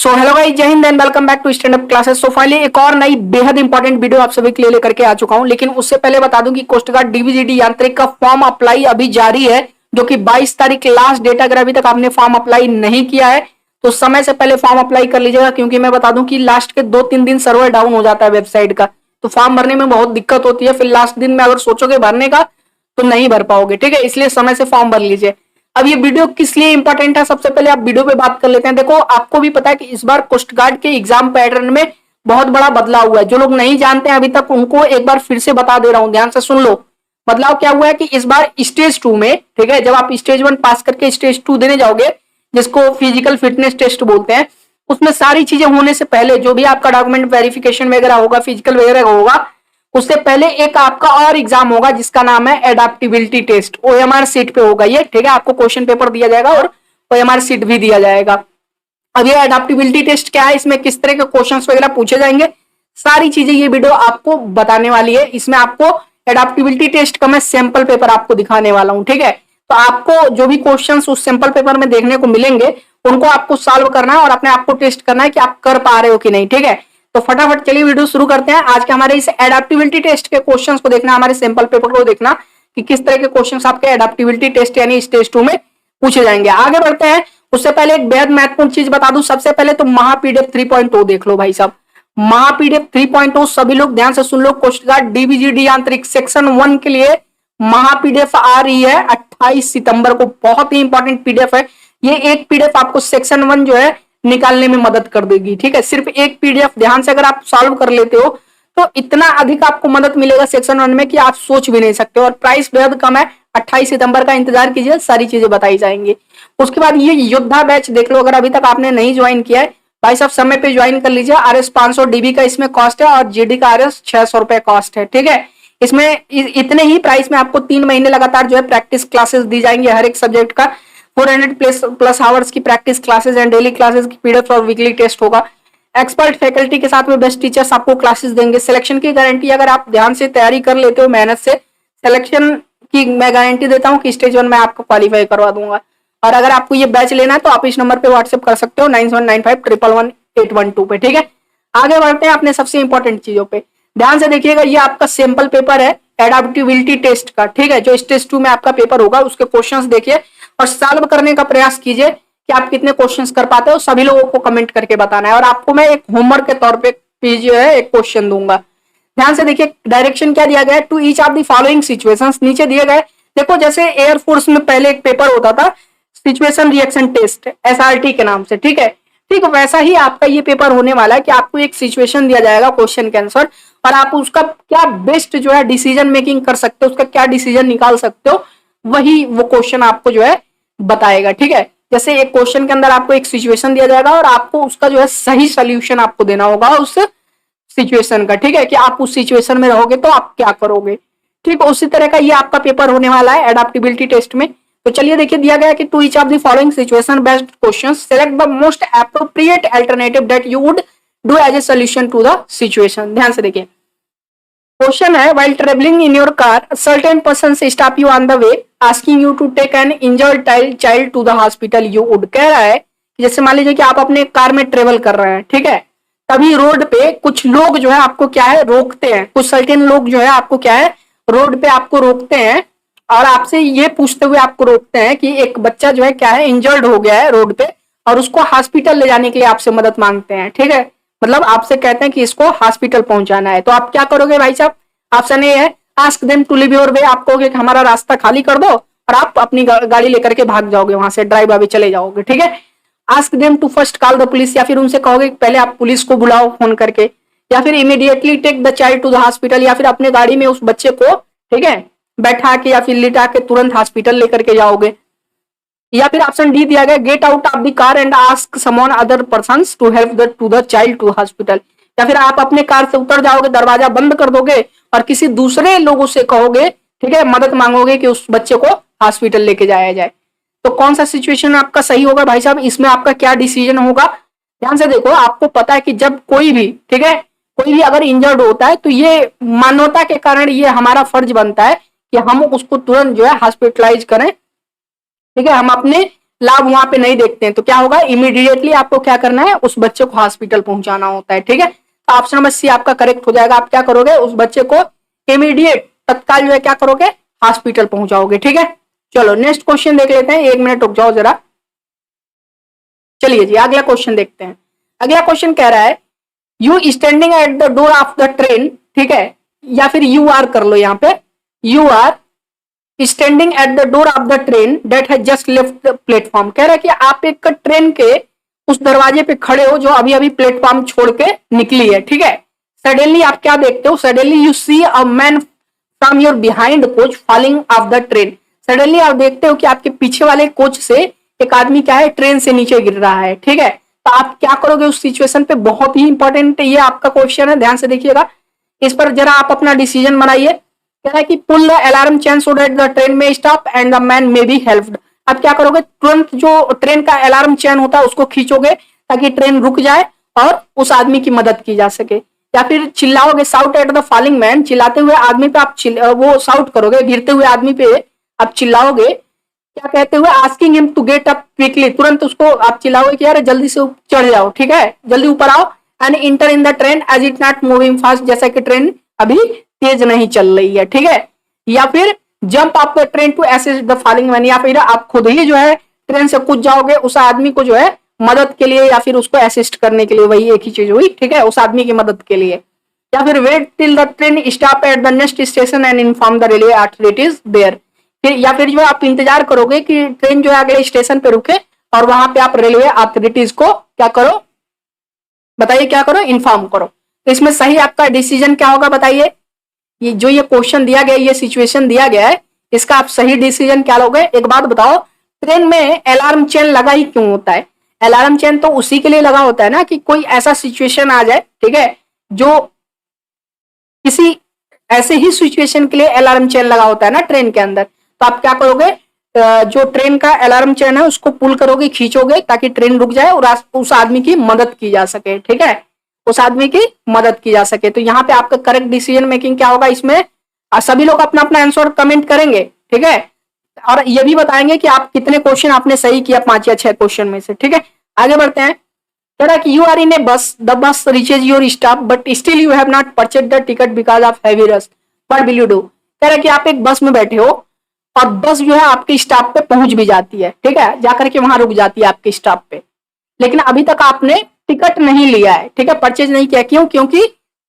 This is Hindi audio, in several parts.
सो हेलो गाइस, जय हिंद and welcome back to stand up classes. So finally एक और नई बेहद इंपॉर्टेंट वीडियो आप सभी के लिए लेकर के आ चुका हूं। लेकिन उससे पहले बता दूं कि कोस्ट गार्ड डीवीजीडी यांत्रिक का फॉर्म अप्लाई अभी जारी है, जो कि 22 तारीख लास्ट डेट। अगर अभी तक आपने फॉर्म अप्लाई नहीं किया है तो समय से पहले फॉर्म अप्लाई कर लीजिएगा, क्योंकि मैं बता दूं कि लास्ट के 2-3 दिन सर्वर डाउन हो जाता है वेबसाइट का, तो फॉर्म भरने में बहुत दिक्कत होती है। फिर लास्ट दिन में अगर सोचोगे भरने का तो नहीं भर पाओगे, ठीक है। इसलिए समय से फॉर्म भर लीजिए। अब ये वीडियो किस लिए इंपॉर्टेंट है, सबसे पहले आप वीडियो पे बात कर लेते हैं। देखो, आपको भी पता है कि इस बार कोस्ट गार्ड के एग्जाम पैटर्न में बहुत बड़ा बदलाव हुआ है। जो लोग नहीं जानते हैं अभी तक, उनको एक बार फिर से बता दे रहा हूं, ध्यान से सुन लो। बदलाव क्या हुआ है कि इस बार स्टेज 2 में, ठीक है, जब आप स्टेज 1 पास करके स्टेज 2 देने जाओगे, जिसको फिजिकल फिटनेस टेस्ट बोलते हैं, उसमें सारी चीजें होने से पहले जो भी आपका डॉक्यूमेंट वेरिफिकेशन वगैरह होगा, फिजिकल वगैरह होगा, उससे पहले एक आपका और एग्जाम होगा जिसका नाम है एडेप्टेबिलिटी टेस्ट। ओएमआर सीट पे होगा ये, ठीक है। आपको क्वेश्चन पेपर दिया जाएगा और ओएमआर सीट भी दिया जाएगा। अब ये एडेप्टेबिलिटी टेस्ट क्या है, इसमें किस तरह के क्वेश्चंस वगैरह पूछे जाएंगे, सारी चीजें ये वीडियो आपको बताने वाली है। इसमें आपको एडेप्टेबिलिटी टेस्ट का मैं सैंपल पेपर आपको दिखाने वाला हूं, ठीक है। तो आपको जो भी क्वेश्चंस उस सैंपल पेपर में देखने को मिलेंगे, उनको आपको सॉल्व करना है और अपने आप को टेस्ट करना है कि आप कर पा रहे हो कि नहीं, ठीक है। तो फटाफट चलिए वीडियो शुरू करते हैं। आज के हमारे इस एडेप्टेबिलिटी टेस्ट के क्वेश्चंस को देखना, हमारे सैंपल पेपर को देखना कि किस तरह के क्वेश्चंस आपके एडेप्टेबिलिटी टेस्ट यानी स्टेज 2 में पूछे जाएंगे। आगे बढ़ते हैं, उससे पहले एक बेहद महत्वपूर्ण चीज बता दूं। सबसे पहले तो महापीडीएफ 3.0 देख लो भाई साहब। महापीडीएफ 3.0 सभी लोग ध्यान से सुन लो। कोस्ट गार्ड डीवीजीडी यांत्रिक सेक्शन 1 के लिए महापीडीएफ आ रही है 28 सितंबर को। बहुत ही इंपॉर्टेंट पीडीएफ है ये। एक पीडीएफ आपको सेक्शन 1 जो है निकालने में मदद कर देगी, ठीक है। सिर्फ एक पीडीएफ ध्यान से अगर आप सॉल्व कर लेते हो तो इतना अधिक आपको मदद मिलेगा सेक्शन 1 में कि आप सोच भी नहीं सकते। और प्राइस बेहद कम है। 28 सितंबर का इंतजार कीजिए, सारी चीजें बताई जाएंगी। उसके बाद ये योद्धा बैच देख लो। अगर अभी तक आपने नहीं ज्वाइन किया है भाई साहब, समय पे ज्वाइन कर लीजिए। RS 500 DB का इसमें कॉस्ट है और GD का RS 600 रुपए कॉस्ट है, ठीक है। इसमें इतने ही प्राइस में आपको 3 महीने लगातार जो है प्रैक्टिस क्लासेस दी जाएंगी हर एक सब्जेक्ट का। 400 प्लस आवर्स की practice classes and daily classes की पीडीएफ और वीकली टेस्ट होगा। एक्सपर्ट फैकल्टी के साथ में बेस्ट टीचर्स आपको क्लासेस देंगे। सिलेक्शन की गारंटी, अगर आप ध्यान से तैयारी कर लेते हो मेहनत से, सिलेक्शन की मैं गारंटी देता हूं कि स्टेज 1 में आपको क्वालिफाई करवा दूंगा। और अगर आपको ये बैच लेना है तो आप इस नंबर पे व्हाट्सएप कर सकते हो 9795111812 पे, ठीक है। आगे बढ़ते हैं अपने सबसे इंपॉर्टेंट चीजों पे। ध्यान से देखिएगा, ये आपका सैंपल पेपर है एडेप्टेबिलिटी टेस्ट का, ठीक है, जो स्टेज 2 में आपका पेपर होगा। उसके क्वेश्चंस देखिए और सॉल्व करने का प्रयास कीजिए कि आप कितने क्वेश्चंस कर पाते हो। सभी लोगों को कमेंट करके बताना है। और आपको मैं एक होमवर्क के तौर पे जो है एक क्वेश्चन दूंगा। ध्यान से देखिए, डायरेक्शन क्या दिया गया है, to each of the following situations नीचे दिए गए। देखो, जैसे एयरफोर्स में पहले एक पेपर होता था सिचुएशन रिएक्शन टेस्ट, SRT के नाम से, ठीक है। ठीक वैसा ही आपका ये पेपर होने वाला है कि आपको एक सिचुएशन दिया जाएगा क्वेश्चन के आंसर, और आप उसका क्या बेस्ट जो है डिसीजन मेकिंग कर सकते हो, उसका क्या डिसीजन निकाल सकते हो, वही वो क्वेश्चन आपको जो है बताएगा, ठीक है। जैसे एक क्वेश्चन के अंदर आपको एक सिचुएशन दिया जाएगा और आपको उसका जो है सही सोल्यूशन आपको देना होगा उस सिचुएशन का, ठीक है, कि आप उस सिचुएशन में रहोगे तो आप क्या करोगे, ठीक है। उसी तरह का ये आपका पेपर होने वाला है एडेप्टेबिलिटी टेस्ट में। तो चलिए देखिए, दिया गया कि to each of the following situation based questions select the most appropriate alternative that you would do as a solution to the situation. ध्यान से देखिए, क्वेश्चन है, while traveling in your car, a certain person stop you on the way, asking you to take an injured child to the hospital. You would कह रहा है कि जैसे मान लीजिए कि आप अपने कार में ट्रेवल कर रहे हैं, ठीक है, तभी रोड पे कुछ लोग जो है आपको क्या है रोकते हैं। कुछ सर्टेन लोग जो है आपको क्या है रोड पे आपको रोकते हैं और आपसे ये पूछते हुए आपको रोकते हैं कि एक बच्चा जो है क्या है इंजर्ड हो गया है रोड पे, और उसको हॉस्पिटल ले जाने के लिए आपसे मदद मांगते हैं, ठीक है। मतलब आपसे कहते हैं कि इसको हॉस्पिटल पहुंचाना है। तो आप क्या करोगे भाई साहब, ऑप्शन ए है ask them to leave your way. आप कहोगे कि हमारा रास्ता खाली कर दो और आप अपनी गाड़ी लेकर के भाग जाओगे, वहां से ड्राइव अवे चले जाओगे, ठीक है। Ask them to first call the police, या फिर उनसे कहोगे पहले आप पुलिस को बुलाओ फोन करके, या फिर immediately take the child to the hospital, या फिर अपने गाड़ी में उस बच्चे को, ठीक है, बैठा के या फिर लिटा के तुरंत हॉस्पिटल लेकर के जाओगे। या फिर ऑप्शन डी दिया गया get out of the car and ask someone other persons to help to the child to hospital, या फिर आप अपने कार से उतर जाओगे, दरवाजा बंद कर दोगे और किसी दूसरे लोगों से कहोगे, ठीक है, मदद मांगोगे कि उस बच्चे को हॉस्पिटल लेके जाया जाए। तो कौन सा सिचुएशन आपका सही होगा भाई साहब, इसमें आपका क्या डिसीजन होगा। ध्यान से देखो, आपको पता है कि जब कोई भी, ठीक है, कोई भी अगर इंजर्ड होता है तो ये मानवता के कारण ये हमारा फर्ज बनता है कि हम उसको तुरंत जो है हॉस्पिटलाइज करें, ठीक है। हम अपने लाभ वहां पे नहीं देखते हैं, तो क्या होगा, इमीडिएटली आपको क्या करना है, उस बच्चे को हॉस्पिटल पहुंचाना होता है। ठीक है, तो ऑप्शन नंबर सी आपका करेक्ट हो जाएगा। आप क्या करोगे, उस बच्चे को इमीडिएट तत्काल जो है क्या करोगे, हॉस्पिटल पहुंचाओगे। ठीक है, चलो नेक्स्ट क्वेश्चन देख लेते हैं, 1 मिनट रुक जाओ जरा। चलिए जी अगला क्वेश्चन देखते हैं। अगला क्वेश्चन कह रहा है you standing at the door of the train, ठीक है, या फिर यू आर कर लो यहाँ पे, you are standing at the door of the train that has just left the platform. कह रहा है कि आप एक ट्रेन के उस दरवाजे पे खड़े हो जो अभी अभी प्लेटफॉर्म छोड़ के निकली है। ठीक है, सडनली आप क्या देखते हो, suddenly you see a man from your behind coach falling off the train. Suddenly आप देखते हो कि आपके पीछे वाले कोच से एक आदमी क्या है, ट्रेन से नीचे गिर रहा है। ठीक है, तो आप क्या करोगे उस सिचुएशन पे, बहुत ही इंपॉर्टेंट ये आपका क्वेश्चन है, ध्यान से देखिएगा, इस पर जरा आप अपना डिसीजन बनाइए। कह रहा है कि pull the alarm chain so that the train may stop and the man may be helped. आप क्या करोगे, तुरंत जो ट्रेन का अलार्म चेन होता है उसको खींचोगे ताकि ट्रेन रुक जाए और उस आदमी की मदद की जा सके। या फिर चिल्लाओगे, shout at the falling man, चिल्लाते हुए आदमी पे आप वो साउट करोगे, गिरते हुए आदमी पे आप चिल्लाओगे, क्या कहते हुए, asking him to get up quickly, तुरंत उसको आप चिल्लाओगे कि यार जल्दी से चढ़ जाओ, ठीक है, जल्दी ऊपर आओ, and enter in the train as it not moving fast, जैसा कि ट्रेन अभी तेज नहीं चल रही है। ठीक है, या फिर jump off the train to assist the falling man, या फिर आप खुद ही जो है ट्रेन से कूद जाओगे उस आदमी को जो है मदद के लिए या फिर उसको असिस्ट करने के लिए, वही एक ही चीज हुई। ठीक है, उस आदमी की मदद के लिए। या फिर wait till the train stop at the next station and inform the railway authorities there. फिर या फिर जो है आप इंतजार करोगे कि ट्रेन जो है अगले स्टेशन पे रुके और वहां पे आप रेलवे अथॉरिटीज को क्या करो, बताइए क्या करो, इन्फॉर्म करो। तो इसमें सही आपका डिसीजन क्या होगा बताइए, ये जो ये क्वेश्चन दिया गया, ये सिचुएशन दिया गया है, इसका आप सही डिसीजन क्या लोगे। एक बात बताओ, ट्रेन में अलार्म चेन लगा ही क्यों होता है? अलार्म चेन तो उसी के लिए लगा होता है ना कि कोई ऐसा सिचुएशन आ जाए, ठीक है, जो किसी ऐसे ही सिचुएशन के लिए अलार्म चेन लगा होता है ना ट्रेन के अंदर। तो आप क्या करोगे, जो ट्रेन का अलार्म चेन है उसको पुल करोगे, खींचोगे ताकि ट्रेन रुक जाए और उस आदमी की मदद की जा सके। ठीक है, उस आदमी की मदद की जा सके। तो यहाँ पे आपका करेक्ट डिसीजन मेकिंग क्या होगा इसमें, सभी लोग अपना अपना आंसर कमेंट करेंगे। ठीक है, और ये भी बताएंगे कि आप कितने क्वेश्चन आपने सही किया 5 या 6 क्वेश्चन में से। ठीक है, आगे बढ़ते हैं। कह रहा कि यू आर इन ए बस, the bus reaches your stop but still you have not purchase the ticket because of heavy rush, what will you do. कह रहा कि आप एक बस में बैठे हो और बस जो है आपके स्टॉप पे पहुंच भी जाती है, ठीक है, जाकर के वहां रुक जाती है आपके स्टॉप पे, लेकिन अभी तक आपने टिकट नहीं लिया है, ठीक है, परचेज नहीं किया। क्यों? क्योंकि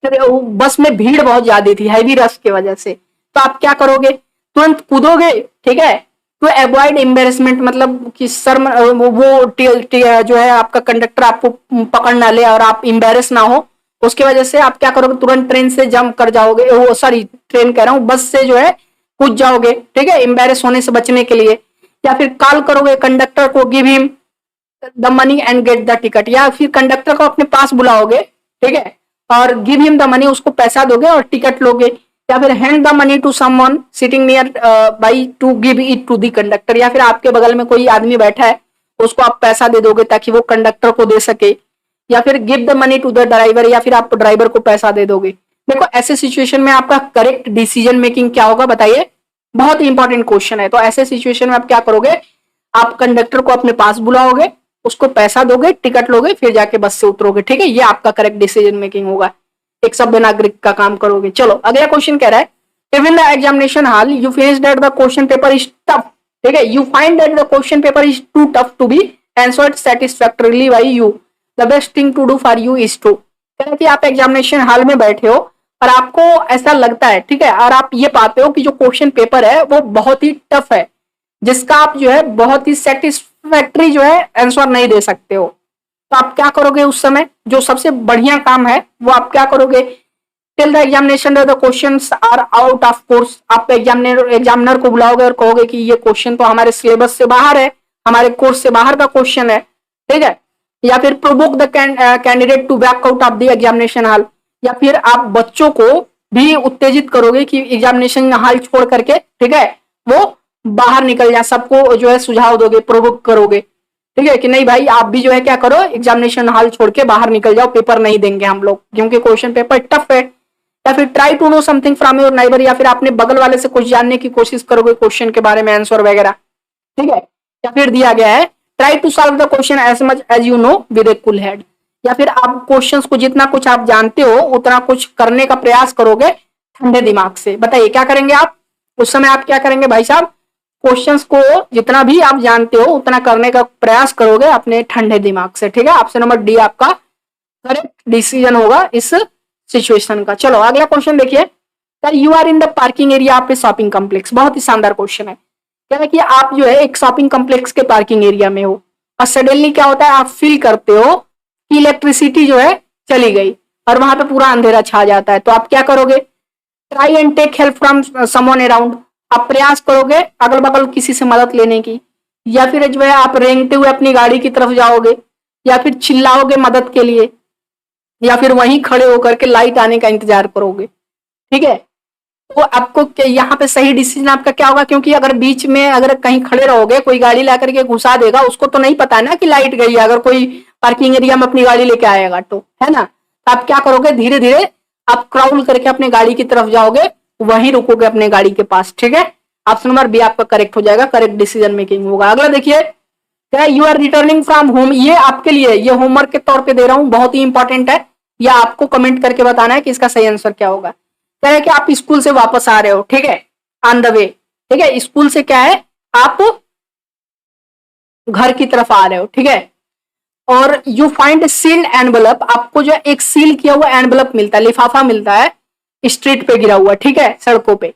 बस में भीड़ बहुत ज्यादा थी, हैवी रश की वजह से। तो आप क्या करोगे, तुरंत कूदोगे, ठीक है, टू अवॉइड एम्बेरसमेंट, मतलब कि शर्म, वो जो है आपका कंडक्टर आपको पकड़ ना ले और आप एम्बेरस ना हो, उसकी वजह से आप क्या करोगे, तुरंत ट्रेन से जंप कर जाओगे, वो सॉरी ट्रेन कह रहा हूँ, बस से जो है कूद जाओगे, ठीक है, एम्बेरस होने से बचने के लिए। या फिर कॉल करोगे कंडक्टर को, give him the money and get the ticket, या फिर कंडक्टर को अपने पास बुलाओगे, ठीक है, और गिव हिम द मनी, उसको पैसा दोगे और टिकट लोगे। या फिर hand the money to someone sitting near by to give it to the conductor, या फिर आपके बगल में कोई आदमी बैठा है उसको आप पैसा दे दोगे ताकि वो कंडक्टर को दे सके। या फिर give the money to the driver, या फिर आप ड्राइवर को पैसा दे दोगे। देखो ऐसे सिचुएशन में आपका करेक्ट डिसीजन मेकिंग क्या होगा बताइए, बहुत इंपॉर्टेंट क्वेश्चन है। तो ऐसे सिचुएशन में आप क्या करोगे, आप कंडक्टर को अपने पास बुलाओगे, उसको पैसा दोगे, टिकट लोगे, फिर जाके बस से उतरोगे। ठीक है, ये आपका करेक्ट डिसीजन मेकिंग होगा, एक सभ्य नागरिक का काम करोगे। चलो अगला क्वेश्चन कह रहा है, if in the examination hall you finish that the question paper is tough, ठीक है, you find that the question paper is too tough to be answered satisfactorily by you, the best thing to do for you is to. कह रहा है कि आप एग्जामिनेशन हॉल में बैठे हो और आपको ऐसा लगता है, ठीक है, और आप ये पाते हो कि जो क्वेश्चन पेपर है वो बहुत ही टफ है, जिसका आप जो है बहुत ही सेटिस्फैक्टरी जो है आंसर नहीं दे सकते हो। तो आप क्या करोगे उस समय, जो सबसे बढ़िया काम है वो आप क्या करोगे, till the examination the questions are out of course, आप एग्जामिनर को बुलाओगे और कहोगे कि ये क्वेश्चन तो हमारे सिलेबस से बाहर है, हमारे कोर्स से बाहर का क्वेश्चन है, ठीक है। या फिर provoke the candidate to back out of the examination hall, या फिर आप बच्चों को भी उत्तेजित करोगे कि एग्जामिनेशन हॉल छोड़ करके, ठीक है, वो बाहर निकल जाए, सबको जो है सुझाव दोगे, प्रोवोक करोगे, ठीक है, कि नहीं भाई आप भी जो है क्या करो, एग्जामिनेशन हॉल छोड़ के बाहर निकल जाओ, पेपर नहीं देंगे हम लोग क्योंकि क्वेश्चन पेपर टफ है। या फिर try to know something from your neighbour, या फिर आपने बगल वाले से कुछ जानने की कोशिश करोगे क्वेश्चन के बारे में, आंसर वगैरह, ठीक है। या फिर दिया गया है try to solve the question as much as you know with a cool head, या फिर आप क्वेश्चंस को जितना कुछ आप जानते हो उतना कुछ करने का प्रयास करोगे ठंडे दिमाग से। बताइए क्या करेंगे आप उस समय, आप क्या करेंगे भाई साहब, क्वेश्चंस को जितना भी आप जानते हो उतना करने का प्रयास करोगे अपने ठंडे दिमाग से। ठीक है, ऑप्शन नंबर डी आपका करेक्ट डिसीजन होगा इस सिचुएशन का। चलो अगला क्वेश्चन देखिए, you are in the parking area of a shopping complex. बहुत ही शानदार क्वेश्चन है। क्या है कि आप जो है एक शॉपिंग कॉम्प्लेक्स के पार्किंग एरिया में हो और सडनली क्या होता है, आप फील करते हो कि इलेक्ट्रिसिटी जो है चली गई और वहां पे पूरा अंधेरा छा जाता है। तो आप क्या करोगे, try and take help from someone around. आप प्रयास करोगे अगल बगल किसी से मदद लेने की, या फिर जो है आप रेंगते हुए अपनी गाड़ी की तरफ जाओगे, या फिर चिल्लाओगे मदद के लिए, या फिर वहीं खड़े होकर के लाइट आने का इंतजार करोगे। ठीक है, तो आपको यहाँ पे सही डिसीजन आपका क्या होगा, क्योंकि अगर बीच में अगर कहीं खड़े रहोगे कोई गाड़ी ला करके घुसा देगा, उसको तो नहीं पता है ना कि लाइट गई है, अगर कोई पार्किंग एरिया में अपनी गाड़ी लेके आएगा तो, है ना। तो आप क्या करोगे, धीरे धीरे आप क्राउल करके अपने गाड़ी की तरफ जाओगे, वहीं रुकोगे अपने गाड़ी के पास। ठीक है, ऑप्शन नंबर बी आपका करेक्ट हो जाएगा, करेक्ट डिसीजन मेकिंग होगा। अगला देखिए, क्या you are returning from home. ये आपके लिए ये होमवर्क के तौर पे दे रहा हूं, बहुत ही इंपॉर्टेंट है। या आपको कमेंट करके बताना है कि इसका सही आंसर क्या होगा। क्या है कि आप स्कूल से वापस आ रहे हो, ठीक है, ऑन द वे। ठीक है, स्कूल से क्या है, आप घर की तरफ आ रहे हो, ठीक है, और यू फाइंड सील्ड एनवलप। आपको जो एक सील किया हुआ एनवलप मिलता है, लिफाफा मिलता है, स्ट्रीट पे गिरा हुआ, ठीक है, सड़कों पे,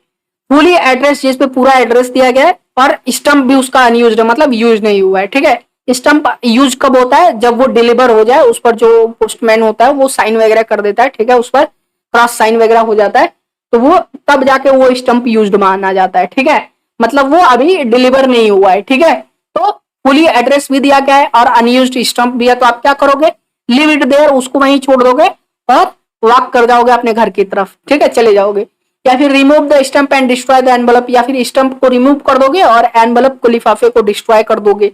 फुली एड्रेस, जिसपे पूरा एड्रेस दिया गया है, और स्टंप भी उसका अनयूज्ड है, मतलब यूज नहीं हुआ है। ठीक है, स्टंप यूज कब होता है, जब वो डिलीवर हो जाए, उस पर जो पोस्टमैन होता है वो साइन वगैरह कर देता है, ठीक है, उस पर क्रॉस साइन वगैरह हो जाता है, तो वो तब जाके वो स्टंप यूज्ड माना जाता है। ठीक है, मतलब वो अभी डिलीवर नहीं हुआ है। ठीक है, तो फुली एड्रेस भी दिया गया है और अनयूज्ड स्टंप भी है, तो आप क्या करोगे, लीव इट देयर, उसको वहीं छोड़ दोगे और वॉक कर जाओगे अपने घर की तरफ। ठीक है, चले जाओगे, या फिर remove the stump and destroy the envelope, या फिर स्टंप को रिमूव कर दोगे और एनवलप को, लिफाफे को डिस्ट्रॉय कर दोगे।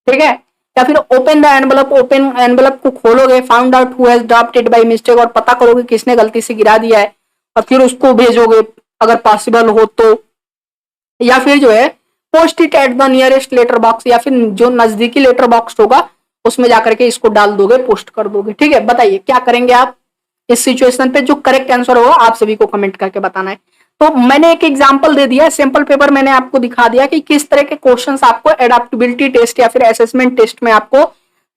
ठीक है, या फिर open the envelope, open envelope को खोलोगे, found out who has dropped it by mistake, और पता करोगे किसने गलती से गिरा दिया है, और फिर उसको भेजोगे अगर पॉसिबल हो तो, या फिर जो है post it at the nearest letter box, या फिर जो नजदीकी लेटर बॉक्स होगा उसमें जाकर के इसको डाल दोगे, पोस्ट कर दोगे। ठीक है, बताइए क्या करेंगे आप इस सिचुएशन पे। जो करेक्ट आंसर होगा आप सभी को कमेंट करके बताना है। तो मैंने एक एग्जांपल दे दिया, सैंपल पेपर मैंने आपको दिखा दिया कि किस तरह के क्वेश्चंस आपको एडेप्टेबिलिटी टेस्ट या फिर असेसमेंट टेस्ट में आपको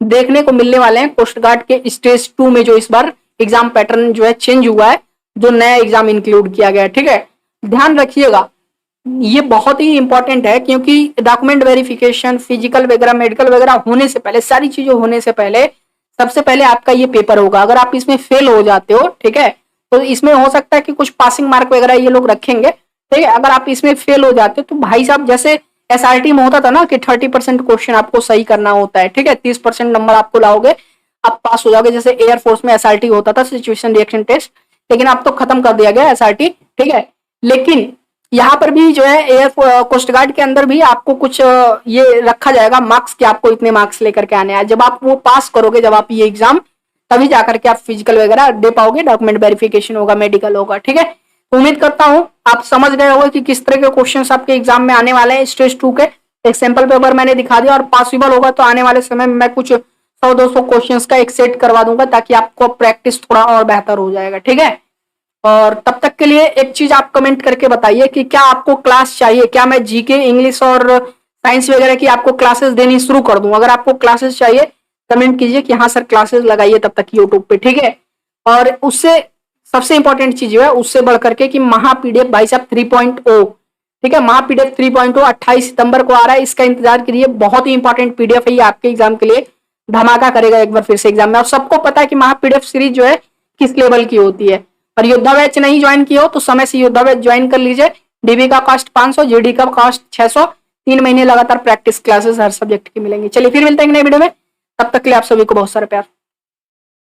देखने को मिलने वाले हैं कोस्ट गार्ड के स्टेज 2 में, जो इस बार एग्जाम पैटर्न जो है चेंज हुआ है, जो नया एग्जाम इंक्लूड किया गया है। ठीक है, ध्यान रखिएगा, ये बहुत ही इंपॉर्टेंट है, क्योंकि डॉक्यूमेंट वेरिफिकेशन, फिजिकल वगैरह, मेडिकल वगैरह होने से पहले, सारी चीजें होने से पहले सबसे पहले आपका ये पेपर होगा। अगर आप इसमें फेल हो जाते हो, ठीक है, तो इसमें हो सकता है कि कुछ पासिंग मार्क वगैरह ये लोग रखेंगे। ठीक है, अगर आप इसमें फेल हो जाते हो तो भाई साहब, जैसे एसआरटी में होता था ना कि 30% क्वेश्चन आपको सही करना होता है, ठीक है, 30% नंबर आपको लाओगे, आप पास हो जाओगे। जैसे एयरफोर्स में एसआरटी होता था, सिचुएशन रिएक्शन टेस्ट, लेकिन अब तो खत्म कर दिया गया एसआरटी। ठीक है, लेकिन यहाँ पर भी जो है एयर कोस्ट गार्ड के अंदर भी आपको कुछ ये रखा जाएगा मार्क्स, कि आपको इतने मार्क्स लेकर के आने हैं। जब आप वो पास करोगे, जब आप ये एग्जाम, तभी जाकर के आप फिजिकल वगैरह दे पाओगे, डॉक्यूमेंट वेरिफिकेशन होगा, मेडिकल होगा। ठीक है, तो उम्मीद करता हूं आप समझ गए होंगे कि किस तरह के क्वेश्चंस आपके एग्जाम में आने वाले हैं स्टेज 2 के। एक सैंपल पेपर मैंने दिखा दिया, और पॉसिबल होगा तो आने वाले समय में मैं कुछ 100-200 क्वेश्चंस का एक सेट करवा दूंगा, ताकि आपको प्रैक्टिस थोड़ा और बेहतर हो जाएगा। ठीक है, और तब तक के लिए एक चीज आप कमेंट करके बताइए कि क्या आपको क्लास चाहिए, क्या मैं जीके, इंग्लिश और साइंस वगैरह की आपको क्लासेस देनी शुरू कर दूं। अगर आपको क्लासेस चाहिए कमेंट कीजिए कि हाँ सर क्लासेस लगाइए तब तक यूट्यूब पे। ठीक है, और उससे सबसे इंपॉर्टेंट चीज जो है, उससे बढ़ करके कि महा पीडीएफ भाई साहब 3.0, ठीक है, महा पीडीएफ 3.0 28 सितंबर को आ रहा है, इसका इंतजार करिए। बहुत ही इंपॉर्टेंट पीडीएफ है ये, आपके एग्जाम के लिए धमाका करेगा एक बार फिर से एग्जाम में। और सबको पता है कि महा पीडीएफ सीरीज जो है किस लेवल की होती है। और योद्धा बैच नहीं ज्वाइन किया हो तो समय से योद्धा बैच ज्वाइन कर लीजिए। डीबी का कॉस्ट 500, जीडी का कॉस्ट 600, 3 महीने लगातार प्रैक्टिस क्लासेस हर सब्जेक्ट की मिलेंगी। चलिए फिर मिलते हैं नए वीडियो में, तब तक के लिए आप सभी को बहुत सारा प्यार।